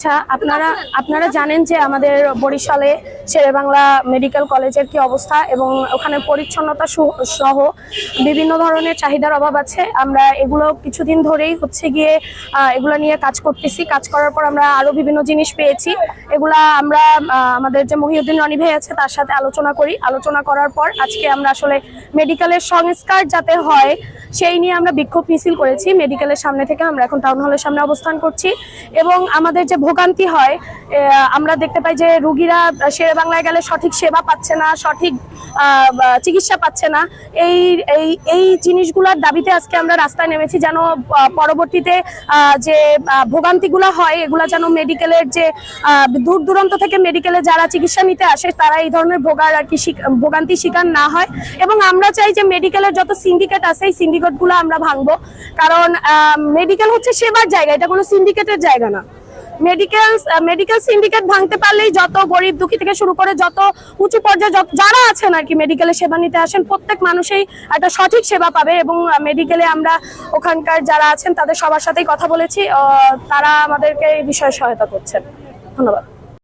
আচ্ছা, আপনারা আপনারা জানেন যে আমাদের বরিশালে শেরেবাংলা মেডিকেল কলেজের কি অবস্থা এবং ওখানে পরিচ্ছন্নতা সহ বিভিন্ন ধরনের চাহিদার অভাব আছে। আমরা এগুলো কিছুদিন ধরেই গিয়ে এগুলো নিয়ে কাজ করতেছি। কাজ করার পর আমরা আরো বিভিন্ন জিনিস পেয়েছি। এগুলা আমরা আমাদের যে মহিউদ্দিন রনি ভাই আছে তার সাথে আলোচনা করার পর আজকে আমরা আসলে মেডিকেলের সংস্কার যাতে হয় সেই নিয়ে আমরা বিক্ষোভ মিছিল করেছি। মেডিকেলের সামনে থেকে আমরা এখন টাউন হলের সামনে অবস্থান করছি এবং আমাদের যে ভোগান্তি হয়, আমরা দেখতে পাই যে রোগীরা শেরেবাংলায় গেলে সঠিক সেবা পাচ্ছে না, সঠিক চিকিৎসা পাচ্ছে না। এই এই এই জিনিসগুলোর দাবিতে আজকে আমরা রাস্তায় নেমেছি, যেন পরবর্তীতে যে ভোগান্তিগুলো হয় এগুলা যেন মেডিকেলের যে দূর দূরান্ত থেকে মেডিকেলে যারা চিকিৎসা নিতে আসে তারা এই ধরনের ভোগান্তি শিকার না হয়। এবং আমরা চাই যে মেডিকেলের যত সিন্ডিকেট আছে এই সিন্ডিকেটগুলো আমরা ভাঙবো, কারণ মেডিকেল হচ্ছে সেবার জায়গা, এটা কোনো সিন্ডিকেটের জায়গা না। মেডিকেল সিন্ডিকেট ভাঙতে পারলেই যত গরিব দুঃখী থেকে শুরু করে যত উঁচু পর্যায়ে যারা আছেন আর কি মেডিকেলে সেবা নিতে আসেন প্রত্যেক মানুষই একটা সঠিক সেবা পাবে। এবং মেডিকেলে আমরা ওখানকার যারা আছেন তাদের সবার সাথেই কথা বলেছি, তারা আমাদেরকে এই বিষয়ে সহায়তা করছেন। ধন্যবাদ।